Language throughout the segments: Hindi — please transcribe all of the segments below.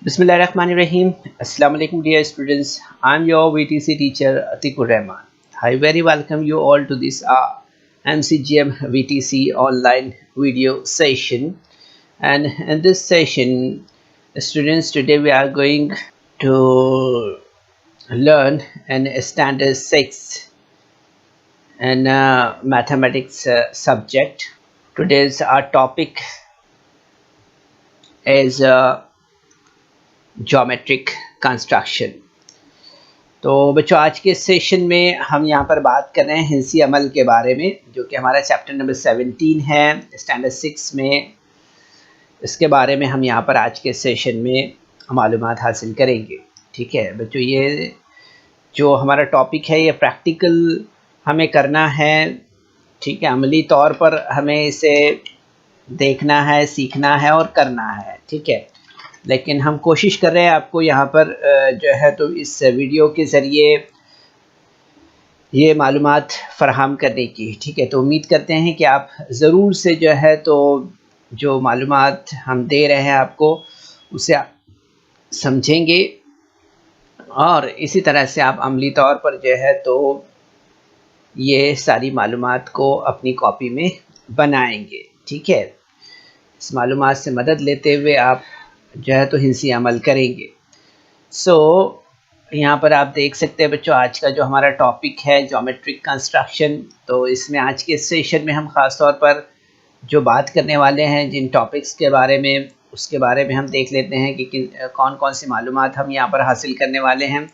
Bismillahirrahmanirrahim. Assalamu alaikum dear students. I'm your VTC teacher Atikur Rahman. I very welcome you all to this MCGM VTC online video session. And in this session, students, today we are going to learn an standard 6 and mathematics subject. Today's our topic is geometric construction. तो बच्चों, आज के सेशन में हम यहाँ पर बात कर रहे हैं हिंसी अमल के बारे में, जो कि हमारा चैप्टर नंबर 17 है स्टैंडर्ड 6 में। इसके बारे में हम यहाँ पर आज के सेशन में मालूमात हासिल करेंगे। ठीक है बच्चों, ये जो हमारा टॉपिक है ये प्रैक्टिकल हमें करना है। ठीक है, अमली तौर पर हमें इसे देखना है, सीखना है और करना है। ठीक है, लेकिन हम कोशिश कर रहे हैं आपको यहाँ पर जो है तो इस वीडियो के ज़रिए ये मालूमात फ़राहम करने की। ठीक है, तो उम्मीद करते हैं कि आप ज़रूर से जो है तो जो मालूमात हम दे रहे हैं आपको उसे आप समझेंगे और इसी तरह से आप अमली तौर पर जो है तो ये सारी मालूमात को अपनी कॉपी में बनाएंगे। ठीक है, इस मालूमात से मदद लेते हुए आप जो है तो हिंसी अमल करेंगे। यहाँ पर आप देख सकते हैं बच्चों, आज का जो हमारा टॉपिक है ज्योमेट्रिक कंस्ट्रक्शन। तो इसमें आज के सेशन में हम ख़ास तौर पर जो बात करने वाले हैं जिन टॉपिक्स के बारे में, उसके बारे में हम देख लेते हैं कि कौन कौन सी मालूमात हम यहाँ पर हासिल करने वाले हैं।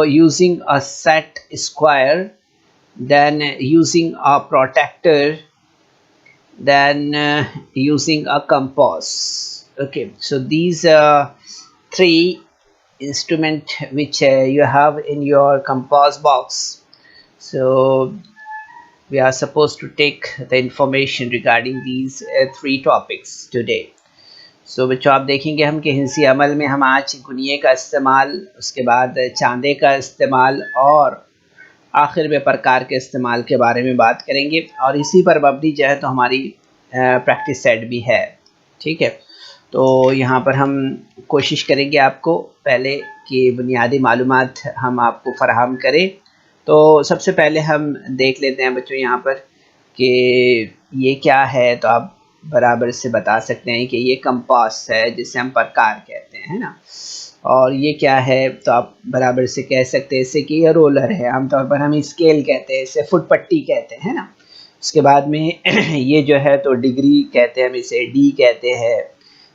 Using a set square, then using a protector, then using a compass. Okay, so these three instrument which you have in your compass box. So we are supposed to take the information regarding these three topics today. So बच्चों, आप देखेंगे हम कि हिंसी अमल में हम आज गुनिये का इस्तेमाल, उसके बाद चांदे का इस्तेमाल और आखिर में प्रकार के इस्तेमाल के बारे में बात करेंगे। और इसी पर मबनी जो है तो हमारी प्रैक्टिस सेट भी है। ठीक है, तो यहाँ पर हम कोशिश करेंगे आपको पहले कि बुनियादी मालूमात हम आपको फ़राहम करें। तो सबसे पहले हम देख लेते हैं बच्चों यहाँ पर कि ये क्या है। तो आप बराबर से बता सकते हैं कि ये कंपास है जिसे हम प्रकार कहते हैं, है ना। और ये क्या है, तो आप बराबर से कह सकते हैं इसे कि ये रोलर है। आमतौर पर हम स्केल कहते हैं, इसे फुट पट्टी कहते हैं, ना। उसके बाद में ये जो है तो डिग्री कहते हैं, हम इसे डी कहते हैं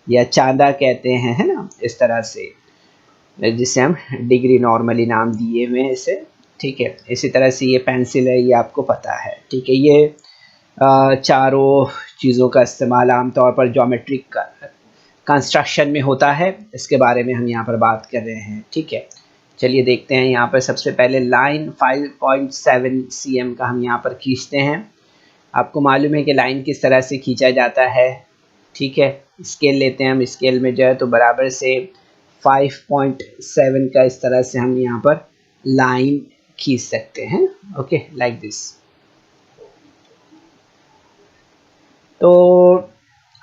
या चांदा कहते हैं, है ना, इस तरह से, जिसे हम डिग्री नॉर्मली नाम दिए हुए हैं इसे। ठीक है, इसी तरह से ये पेंसिल है, ये आपको पता है। ठीक है, ये चारों चीज़ों का इस्तेमाल आमतौर पर ज्योमेट्रिक कंस्ट्रक्शन में होता है। इसके बारे में हम यहाँ पर बात कर रहे हैं। ठीक है, चलिए देखते हैं। यहाँ पर सबसे पहले लाइन 5.7 cm का हम यहाँ पर खींचते हैं। आपको मालूम है कि लाइन किस तरह से खींचा जाता है। ठीक है, स्केल लेते हैं हम, स्केल में जो है तो बराबर से 5.7 का इस तरह से हम यहाँ पर लाइन खींच सकते हैं। Okay, like this. तो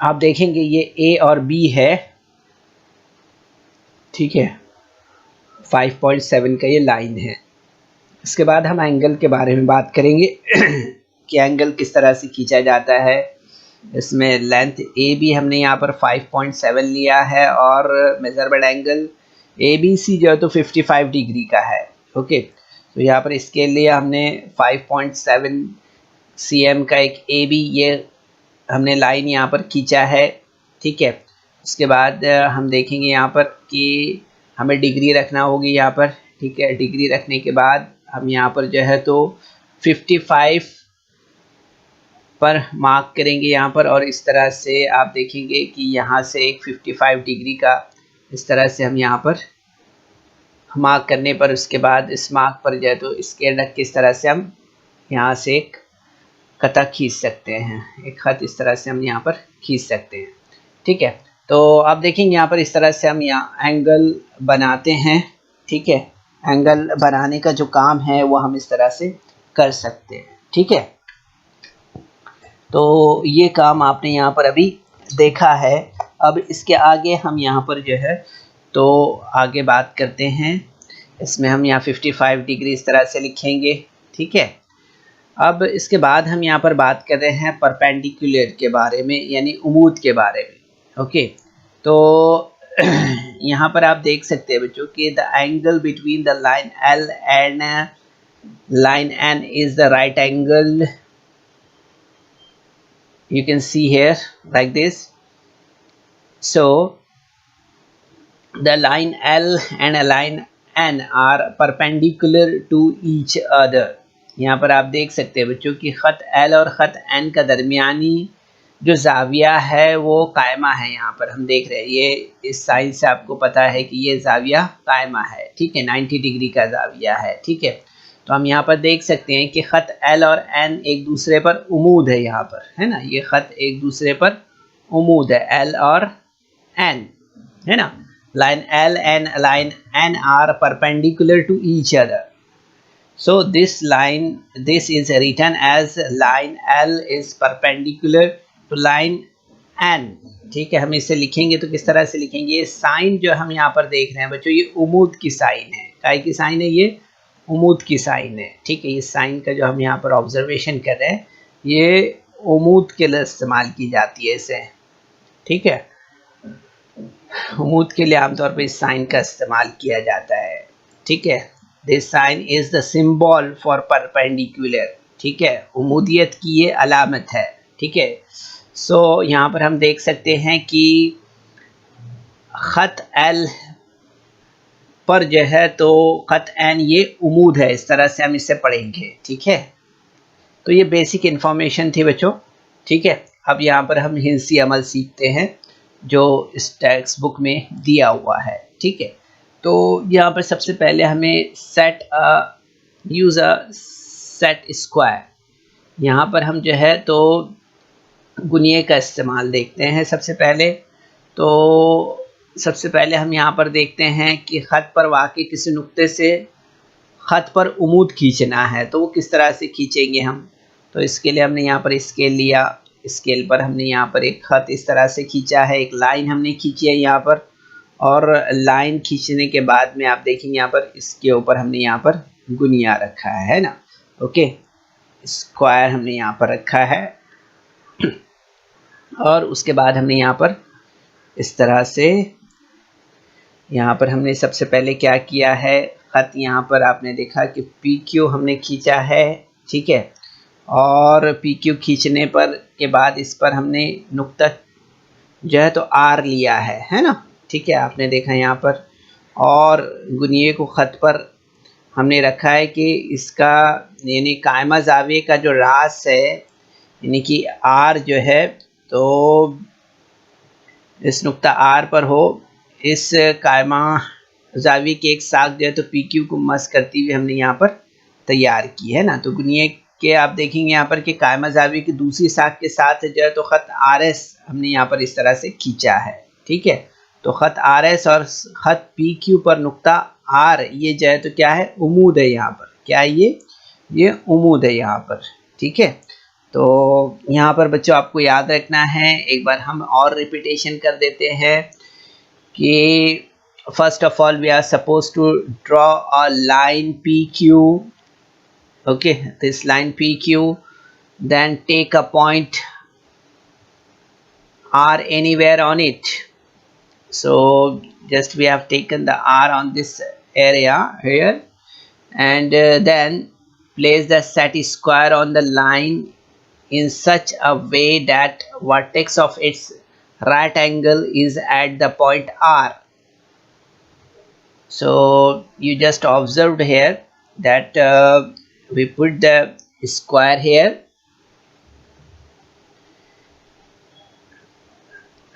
आप देखेंगे ये ए और बी है। ठीक है, 5.7 का ये लाइन है। इसके बाद हम एंगल के बारे में बात करेंगे कि एंगल किस तरह से खींचा जाता है। इसमें लेंथ ए बी हमने यहाँ पर 5.7 लिया है और measurement angle A B C जो है तो 55 डिग्री का है। ओके, तो यहाँ पर स्केल लिया हमने 5.7 cm का एक ए बी, ये हमने लाइन यहाँ पर खींचा है। ठीक है, उसके बाद हम देखेंगे यहाँ पर कि हमें डिग्री रखना होगी यहाँ पर। ठीक है, डिग्री रखने के बाद हम यहाँ पर जो है तो 55 पर मार्क करेंगे यहाँ पर। और इस तरह से आप देखेंगे कि यहाँ से एक 55 डिग्री का इस तरह से हम यहाँ पर मार्क करने पर, उसके बाद इस मार्क पर जो है तो स्केल रख के इस तरह से हम यहाँ से एक कता खींच सकते हैं, एक खत इस तरह से हम यहाँ पर खींच सकते हैं। ठीक है, तो आप देखेंगे यहाँ पर इस तरह से हम यहाँ एंगल बनाते हैं। ठीक है, एंगल बनाने का जो काम है वो हम इस तरह से कर सकते हैं। ठीक है, तो ये काम आपने यहाँ पर अभी देखा है। अब इसके आगे हम यहाँ पर जो है तो आगे बात करते हैं। इसमें हम यहाँ 55 डिग्री इस तरह से लिखेंगे, ठीक है। अब इसके बाद हम यहाँ पर बात कर रहे हैं परपेंडिकुलर के बारे में, यानी उमूद के बारे में। ओके, तो यहाँ पर आप देख सकते हैं बच्चों कि the angle between the line L and line N is the right angle. You can see here like this. So the line L and a line N are perpendicular to each other. यहाँ पर आप देख सकते हैं बच्चों कि ख़त L और ख़त N का दरमियानी जो जाविया है वो कायमा है। यहाँ पर हम देख रहे हैं, ये इस साइन से आपको पता है कि ये जाविया कायमा है, ठीक है, 90 डिग्री का जाविया है, ठीक है। तो हम यहाँ पर देख सकते हैं कि ख़त L और N एक दूसरे पर उमूद है, यहाँ पर है ना, ये ख़त एक दूसरे पर उमूद है, L और N, है ना। Line L and line N are perpendicular to each other. So this is written as line L is perpendicular to line N, ठीक है। हम इसे लिखेंगे तो किस तरह से लिखेंगे, ये साइन जो हम यहाँ पर देख रहे हैं बच्चों, ये उमूद की साइन है। काय की साइन है? ये उमूद की साइन है, ठीक है। इस साइन का जो हम यहाँ पर ऑब्जर्वेशन कर रहे हैं, ये उमूद के लिए इस्तेमाल की जाती है इसे, ठीक है। उमूद के लिए आमतौर पर इस साइन का इस्तेमाल किया जाता है, ठीक है। This sign is the symbol for perpendicular, ठीक है, उमूदियत की ये अलामत है, ठीक है। सो यहाँ पर हम देख सकते हैं कि ख़त एल पर जो है तो ख़त एन ये उमूद है, इस तरह से हम इसे पढ़ेंगे, ठीक है। तो ये बेसिक इन्फॉर्मेशन थी बच्चों, ठीक है। अब यहाँ पर हम हिंसी अमल सीखते हैं जो इस टेक्स्ट बुक में दिया हुआ है, ठीक है। तो यहाँ पर सबसे पहले हमें यूज़ अ सेट स्क्वायर, यहाँ पर हम जो है तो गुनिये का इस्तेमाल देखते हैं सबसे पहले। तो सबसे पहले हम यहाँ पर देखते हैं कि ख़त पर वाक़ई किसी नुक्ते से ख़त पर उमूद खींचना है, तो वो किस तरह से खींचेंगे हम। तो इसके लिए हमने यहाँ पर स्केल लिया, स्केल पर हमने यहाँ पर एक ख़त इस तरह से खींचा है, एक लाइन हमने खींची है यहाँ पर, और लाइन खींचने के बाद में आप देखेंगे यहाँ पर इसके ऊपर हमने यहाँ पर गुनिया रखा है ना, ओके, स्क्वायर हमने यहाँ पर रखा है। और उसके बाद हमने यहाँ पर इस तरह से, यहाँ पर हमने सबसे पहले क्या किया है, ख़त यहाँ पर आपने देखा कि PQ हमने खींचा है, ठीक है। और PQ खींचने पर के बाद इस पर हमने नुक्ता जो है तो R लिया है ना, ठीक है, आपने देखा यहाँ पर। और गुनिये को ख़त पर हमने रखा है कि इसका यानी कायमा ज़ाविये का जो रास है, यानी कि R जो है तो इस नुक्ता R पर हो, इस कायमा ज़ाविये के एक साथ जो है तो PQ को मस करती हुई हमने यहाँ पर तैयार की है ना। तो गुनिये के आप देखेंगे यहाँ पर कि कायमा ज़ाविये की दूसरी साख के साथ जो है तो ख़त RS हमने यहाँ पर इस तरह से खींचा है, ठीक है। तो ख़त RS और ख़त PQ पर नुक्ता R ये जो है तो क्या है, उमूद है यहाँ पर, क्या है ये उमूद है यहाँ पर, ठीक है। तो यहाँ पर बच्चों आपको याद रखना है, एक बार हम और रिपीटेशन कर देते हैं कि first of all we are suppose to draw a line PQ, okay, this line PQ, then take a point R anywhere on it. So just we have taken the R on this area here, and then place the set square on the line in such a way that vertex of its right angle is at the point R. So you just observed here that we put the square here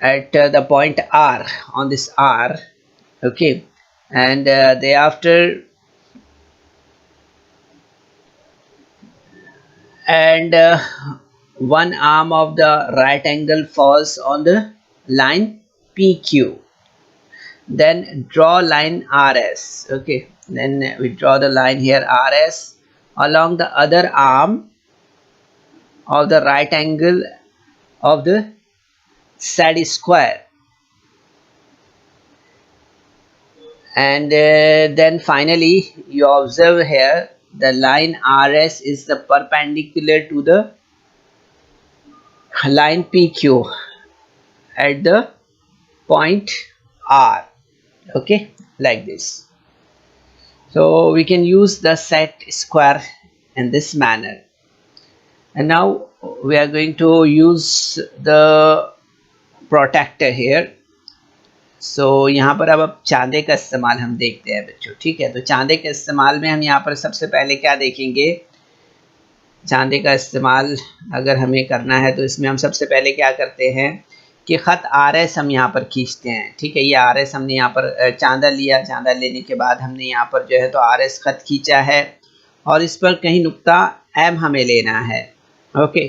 at the point R, on this R, okay, and thereafter and one arm of the right angle falls on the line PQ. Then draw line RS, okay, then we draw the line here RS along the other arm of the right angle of the set square. and then finally you observe here the line RS is the perpendicular to the line PQ at the point R. Okay, like this. So we can use the set square in this manner. And now we are going to use the protector here. सो यहाँ पर अब चांदे का इस्तेमाल हम देखते हैं बच्चों, ठीक है। तो चांदे के इस्तेमाल में हम यहाँ पर सबसे पहले क्या देखेंगे, चांदे का इस्तेमाल अगर हमें करना है तो इसमें हम सबसे पहले क्या करते हैं कि ख़त RS हम यहाँ पर खींचते हैं, ठीक है। ये RS हमने यहाँ पर चांदा लिया, चांदा लेने के बाद हमने यहाँ पर जो है तो RS ख़त खींचा है और इस पर कहीं नुक्ता M हमें लेना है। ओके,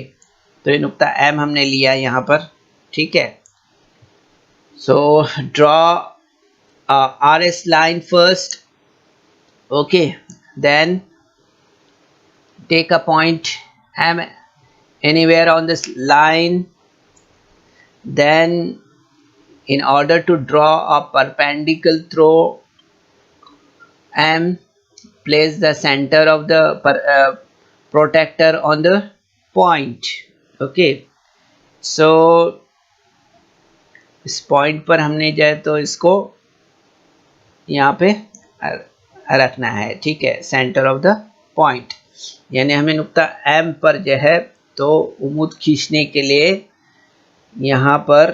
तो ये नुक्ता M हमने लिया यहाँ पर, ठीक है। So draw RS line first, okay, then take a point M anywhere on this line, then in order to draw a perpendicular through M, place the center of the protector on the point, okay। So इस पॉइंट पर हमने जो है तो इसको यहाँ पे रखना है, ठीक है, सेंटर ऑफ द पॉइंट, यानी हमें नुक्ता M पर जो है तो उम्मीद खींचने के लिए यहाँ पर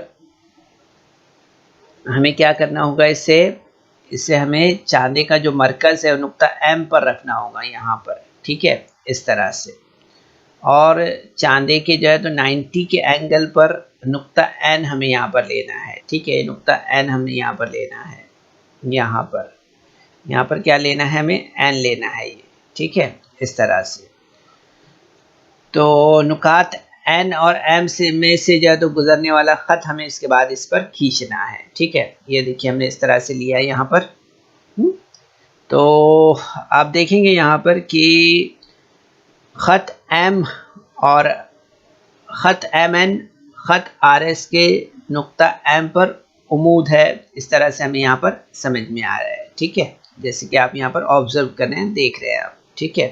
हमें क्या करना होगा, इससे हमें चांदे का जो मरकज़ है नुक्ता M पर रखना होगा यहाँ पर, ठीक है, इस तरह से। और चांदे के जो है तो 90 के एंगल पर नुक्ता N हमें यहाँ पर लेना है, ठीक है। नुक्ता N हमने यहाँ पर लेना है, यहाँ पर क्या लेना है, हमें N लेना है ये, ठीक है, इस तरह से। तो नुकात N और M में से जो है तो गुजरने वाला ख़त हमें इसके बाद इस पर खींचना है, ठीक है। ये देखिए हमने इस तरह से लिया है यहाँ पर। तो आप देखेंगे यहाँ पर कि ख़त M और ख़त MN ख़त RS के नुक्ता M पर उम्मीद है, इस तरह से हमें यहाँ पर समझ में आ रहा है, ठीक है, जैसे कि आप यहाँ पर ऑब्जर्व कर रहे हैं, देख रहे हैं आप, ठीक है।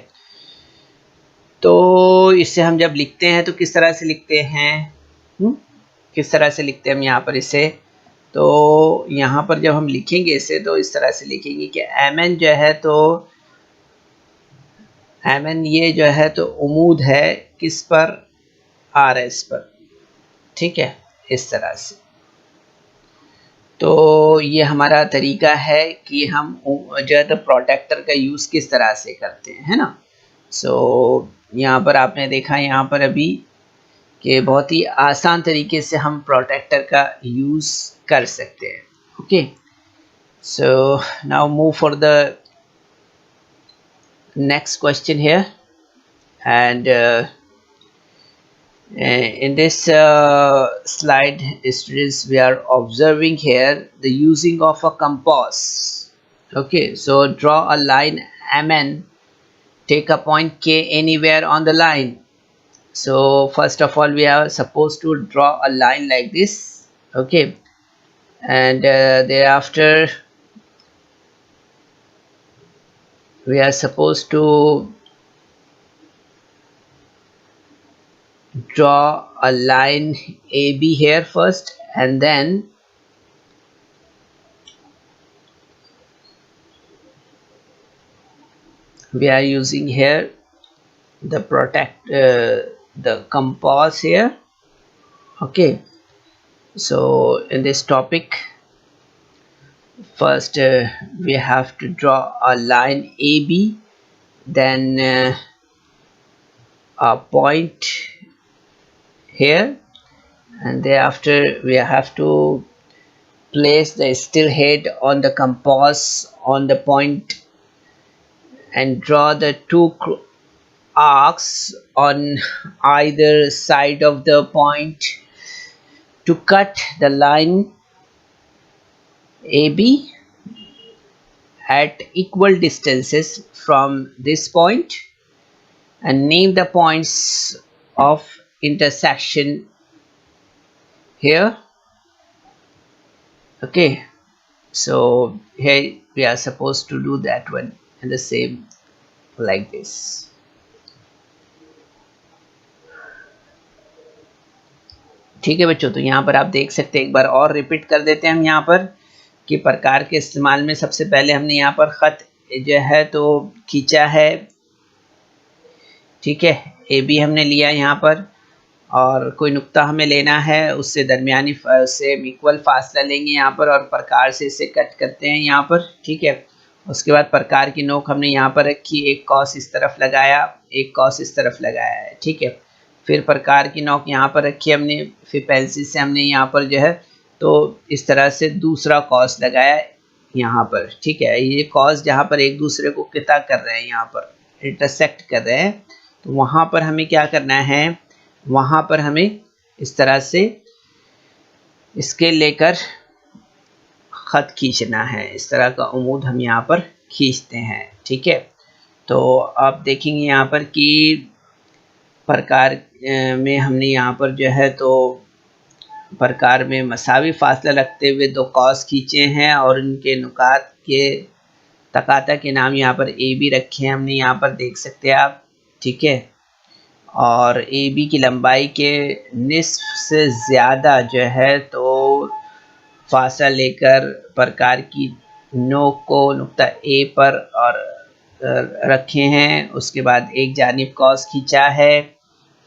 तो इससे हम जब लिखते हैं तो किस तरह से लिखते हैं, किस तरह से लिखते हैं हम यहाँ पर इसे, तो यहाँ पर जब हम लिखेंगे इसे तो इस तरह से लिखेंगे कि MN जो है तो MN ये जो है तो उम्मीद है किस पर, RS पर, ठीक है, इस तरह से। तो ये हमारा तरीका है कि हम जो है तो प्रोटेक्टर का यूज़ किस तरह से करते हैं, है ना। सो यहाँ पर आपने देखा यहाँ पर अभी कि बहुत ही आसान तरीके से हम प्रोटेक्टर का यूज़ कर सकते हैं, okay. So now move for the next question here, and in this slide students we are observing here the using of a compass, okay। So draw a line MN, take a point K anywhere on the line. So first of all we are supposed to draw a line like this, okay, and thereafter we are supposed to draw a line AB here first, and then we are using here the the compass here, okay। So in this topic first we have to draw a line AB, then a point here, and thereafter we have to place the steel head on the compass on the point and draw the two arcs on either side of the point to cut the line AB at equal distances from this point, and name the points of intersection here, okay। So here we are supposed to do that one in the same like this. ठीक है बच्चों, तो यहाँ पर आप देख सकते हैं, एक बार और रिपीट कर देते हैं हम यहाँ पर कि प्रकार के इस्तेमाल में सबसे पहले हमने यहाँ पर ख़त जो है तो खींचा है, ठीक है, ए बी हमने लिया यहाँ पर, और कोई नुक्ता हमें लेना है, उससे दरमियानी उससे इक्वल फासला लेंगे यहाँ पर, और प्रकार से इसे कट करते हैं यहाँ पर, ठीक है। उसके बाद प्रकार की नोक हमने यहाँ पर रखी, एक कॉस इस तरफ लगाया, एक कॉस इस तरफ लगाया है, ठीक है। फिर प्रकार की नोक यहाँ पर रखी हमने, फिर पेंसिल से हमने यहाँ पर जो है तो इस तरह से दूसरा कॉस लगाया यहाँ पर, ठीक है। ये कॉस जहाँ पर एक दूसरे को किता कर रहे हैं, यहाँ पर इंटरसेक्ट कर रहे हैं, तो वहाँ पर हमें क्या करना है, वहाँ पर हमें इस तरह से स्केल लेकर ख़त खींचना है। इस तरह का उमूद हम यहाँ पर खींचते हैं, ठीक है। तो आप देखेंगे यहाँ पर कि प्रकार में हमने यहाँ पर जो है तो प्रकार में मसावी फासला रखते हुए दो कॉस खींचे हैं, और उनके नुकात के तकाता के नाम यहाँ पर ए बी रखे हैं हमने, यहाँ पर देख सकते हैं आप, ठीक है। और ए बी की लंबाई के निस्फ से ज़्यादा जो है तो फासला लेकर प्रकार की नोक को नुक्ता ए पर और रखे हैं। उसके बाद एक जानिब कॉस खींचा है,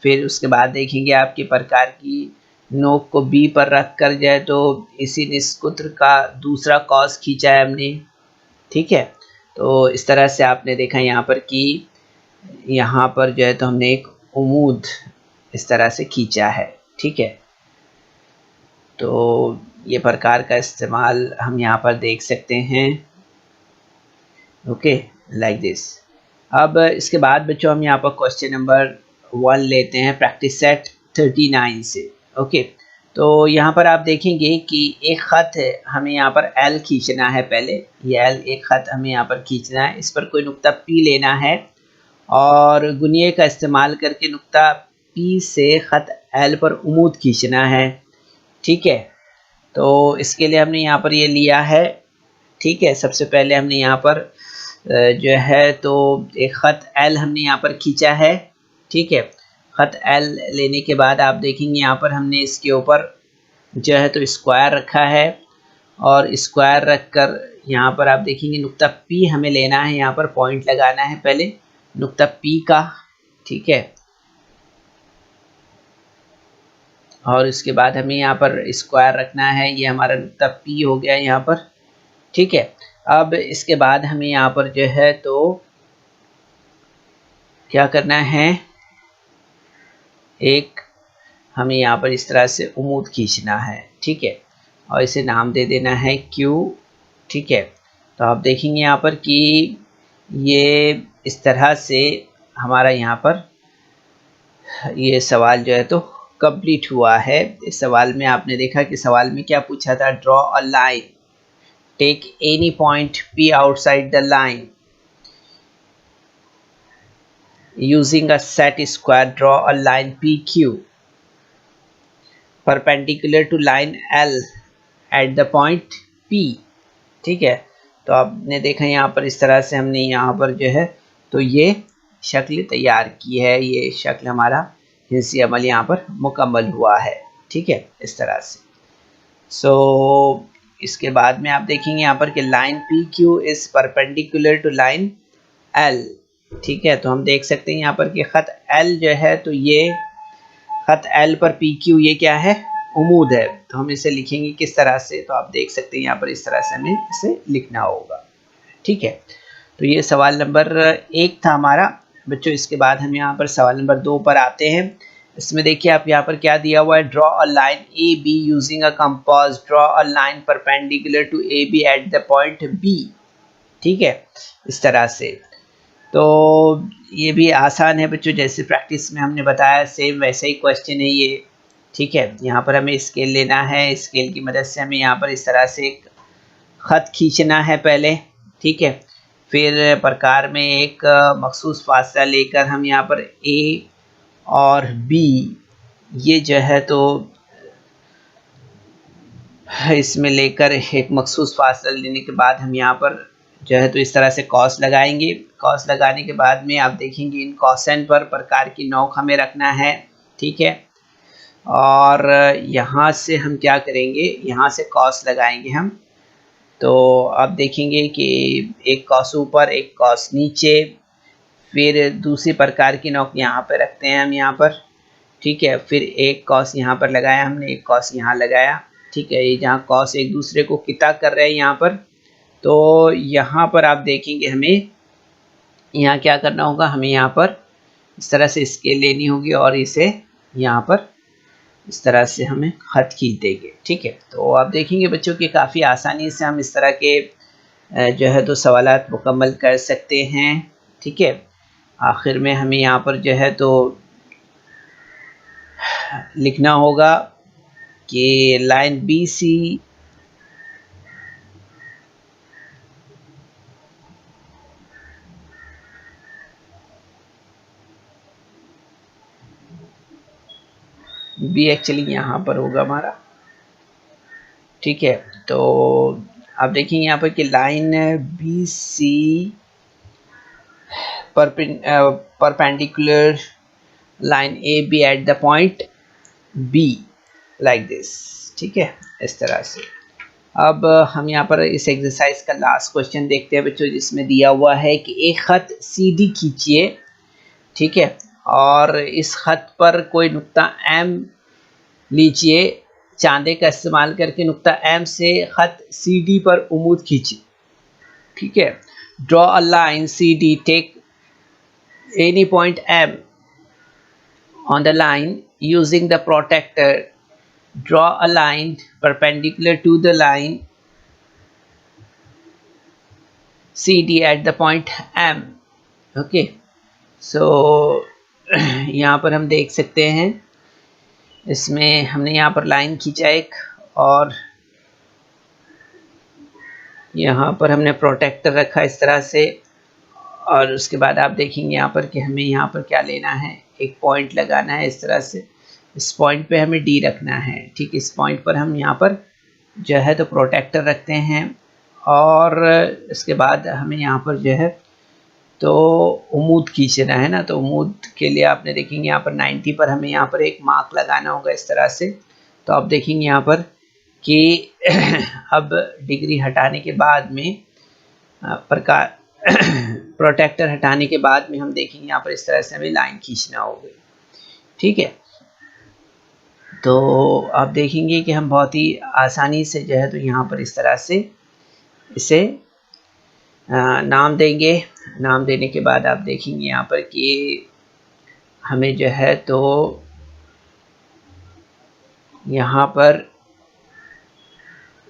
फिर उसके बाद देखेंगे आपके प्रकार की नोक को बी पर रख कर जो है तो इसी निस्कुत्र का दूसरा कॉस खींचा है हमने, ठीक है। तो इस तरह से आपने देखा यहाँ पर कि यहाँ पर जो है तो हमने एक उमूद इस तरह से खींचा है, ठीक है। तो ये प्रकार का इस्तेमाल हम यहाँ पर देख सकते हैं, ओके, लाइक दिस। अब इसके बाद बच्चों हम यहाँ पर क्वेश्चन नंबर 1 लेते हैं प्रैक्टिस सेट 39 से, ओके। तो यहाँ पर आप देखेंगे कि एक ख़त हमें यहाँ पर एल खींचना है, पहले ये एल एक ख़त हमें यहाँ पर खींचना है, इस पर कोई नुक्ता पी लेना है और गुनिये का इस्तेमाल करके नुक्ता पी से ख़त एल पर उमूद खींचना है, ठीक है। तो इसके लिए हमने यहाँ पर ये लिया है, ठीक है। सबसे पहले हमने यहाँ पर जो है तो एक ख़त एल हमने यहाँ पर खींचा है, ठीक है। ख़त एल लेने के बाद आप देखेंगे यहाँ पर हमने इसके ऊपर जो है तो स्क्वायर रखा है, और स्क्वायर रख कर यहाँ पर आप देखेंगे नुक्ता पी हमें लेना है, यहाँ पर पॉइंट लगाना है पहले नुक्ता पी का, ठीक है। और इसके बाद हमें यहाँ पर स्क्वायर रखना है, ये हमारा नुक्ता पी हो गया यहाँ पर, ठीक है। अब इसके बाद हमें यहाँ पर जो है तो क्या करना है, एक हमें यहाँ पर इस तरह से उमूद खींचना है, ठीक है, और इसे नाम दे देना है क्यू, ठीक है। तो आप देखेंगे यहाँ पर कि ये इस तरह से हमारा यहाँ पर ये सवाल जो है तो कंप्लीट हुआ है। इस सवाल में आपने देखा कि सवाल में क्या पूछा था, draw a line, take any point P outside the line, using a set square draw a line PQ perpendicular to line L at the point P, ठीक है। तो आपने देखा यहाँ पर इस तरह से हमने यहाँ पर जो है तो ये शक्ल तैयार की है, ये शक्ल हमारा हिंसी अमल यहाँ पर मुकम्मल हुआ है, ठीक है, इस तरह से। सो इसके बाद में आप देखेंगे यहाँ पर कि line PQ is perpendicular to line L, ठीक है। तो हम देख सकते हैं यहाँ पर कि ख़त एल जो है तो ये ख़त एल पर पी क्यू ये क्या है, उमूद है। तो हम इसे लिखेंगे किस तरह से, तो आप देख सकते हैं यहाँ पर इस तरह से हमें इसे लिखना होगा, ठीक है। तो ये सवाल नंबर 1 था हमारा बच्चों। इसके बाद हम यहाँ पर सवाल नंबर 2 पर आते हैं। इसमें देखिए आप यहाँ पर क्या दिया हुआ है, draw a line A B using a compass, draw a line perpendicular to A B at the point B, ठीक है, इस तरह से। तो ये भी आसान है बच्चों, जैसे प्रैक्टिस में हमने बताया सेम वैसे ही क्वेश्चन है ये, ठीक है। यहाँ पर हमें स्केल लेना है, स्केल की मदद से हमें यहाँ पर इस तरह से एक ख़त खींचना है पहले, ठीक है। फिर प्रकार में एक मखसूस फासला लेकर हम यहाँ पर ए और बी ये जो है तो इसमें लेकर एक मखसूस फासला लेने के बाद हम यहाँ पर जो है तो इस तरह से कॉस लगाएंगे। कॉस लगाने के बाद में आप देखेंगे इन कॉसेंट पर प्रकार की नोक हमें रखना है, ठीक है। और यहाँ से हम क्या करेंगे, यहाँ से कॉस लगाएंगे हम। तो आप देखेंगे कि एक कॉस ऊपर, एक कॉस नीचे, फिर दूसरी प्रकार की नोक यहाँ पर रखते हैं हम यहाँ पर, ठीक है। फिर एक कॉस यहाँ पर लगाया हमने, एक कॉस यहाँ लगाया, ठीक है। ये जहाँ कॉस एक दूसरे को किता कर रहे हैं यहाँ पर, तो यहाँ पर आप देखेंगे हमें यहाँ क्या करना होगा, हमें यहाँ पर इस तरह से स्केल लेनी होगी और इसे यहाँ पर इस तरह से हमें खत खींच देंगे, ठीक है। तो आप देखेंगे बच्चों कि काफ़ी आसानी से हम इस तरह के जो है तो सवालात मुकम्मल कर सकते हैं, ठीक है। आखिर में हमें यहाँ पर जो है तो लिखना होगा कि लाइन BC B एक्चुअली यहाँ पर होगा हमारा, ठीक है। तो आप देखेंगे यहाँ पर कि line BC perpendicular line AB eight the point B like this, ठीक है, इस तरह से। अब हम यहाँ पर इस एक्सरसाइज का लास्ट क्वेश्चन देखते हैं बच्चों, जिसमें दिया हुआ है कि एक खत CD खींचिए, ठीक है, और इस खत पर कोई नुक्ता M लीजिए, चांदे का इस्तेमाल करके नुक्ता M से खत CD पर उमूद खींचिए, ठीक है। Draw a line CD, take any point M on the line using the protractor. Draw a line perpendicular to the line CD at the point M. Okay, so यहाँ पर हम देख सकते हैं, इसमें हमने यहाँ पर लाइन खींचा एक, और यहाँ पर हमने प्रोटेक्टर रखा इस तरह से, और उसके बाद आप देखेंगे यहाँ पर कि हमें यहाँ पर क्या लेना है, एक पॉइंट लगाना है इस तरह से। इस पॉइंट पे हमें D रखना है, ठीक। इस पॉइंट पर हम यहाँ पर जो है तो प्रोटेक्टर रखते हैं, और इसके बाद हमें यहाँ पर जो है तो उमूद खींचना है ना। तो उमूद के लिए आपने देखेंगे यहाँ पर 90 पर हमें यहाँ पर एक मार्क लगाना होगा इस तरह से। तो आप देखेंगे यहाँ पर कि अब डिग्री हटाने के बाद में प्रकार प्रोटेक्टर हटाने के बाद में हम देखेंगे यहाँ पर इस तरह से हमें लाइन खींचना होगी, ठीक है। तो आप देखेंगे कि हम बहुत ही आसानी से जो है तो यहाँ पर इस तरह से इसे नाम देंगे। नाम देने के बाद आप देखेंगे यहाँ पर कि हमें जो है तो यहाँ पर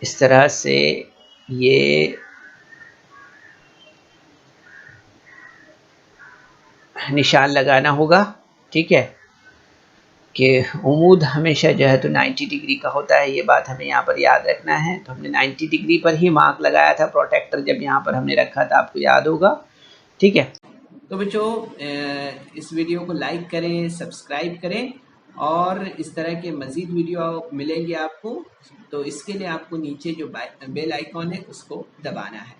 इस तरह से ये निशान लगाना होगा, ठीक है, कि उमूद हमेशा जो है तो 90 डिग्री का होता है। ये बात हमें यहाँ पर याद रखना है। तो हमने 90 डिग्री पर ही मार्क लगाया था प्रोटेक्टर जब यहाँ पर हमने रखा था, आपको याद होगा, ठीक है। तो बच्चों इस वीडियो को लाइक करें, सब्सक्राइब करें, और इस तरह के मज़ीद वीडियो मिलेंगे आपको। तो इसके लिए आपको नीचे जो बेल आइकॉन है उसको दबाना है।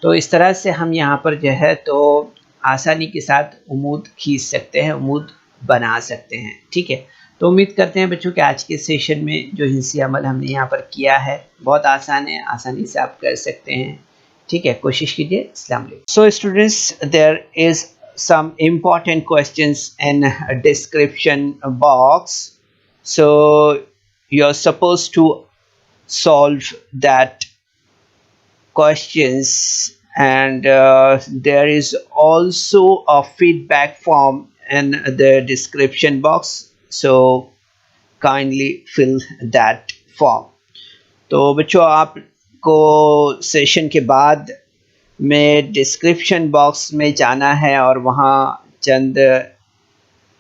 तो इस तरह से हम यहाँ पर जो है तो आसानी के साथ उमूद खींच सकते हैं, उमूद बना सकते हैं, ठीक है। तो उम्मीद करते हैं बच्चों कि आज के सेशन में जो हिंसी अमल हमने यहाँ पर किया है बहुत आसान है, आसानी से आप कर सकते हैं, ठीक है। कोशिश कीजिए। अस्सलाम वालेकुम। So students, there is some important questions in a description box, so you're supposed to solve that questions, and there is also a feedback form in the description box, so kindly fill that form. तो बच्चों आपको सेशन के बाद में डिस्क्रिप्शन बॉक्स में जाना है और वहाँ चंद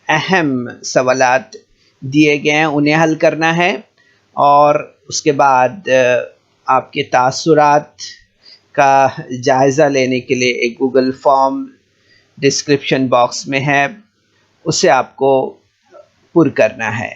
अहम सवालात दिए गए हैं, उन्हें हल करना है, और उसके बाद आपके तासुरात का जायज़ा लेने के लिए एक गूगल फॉर्म डिस्क्रिप्शन बॉक्स में है, उसे आपको पुर करना है।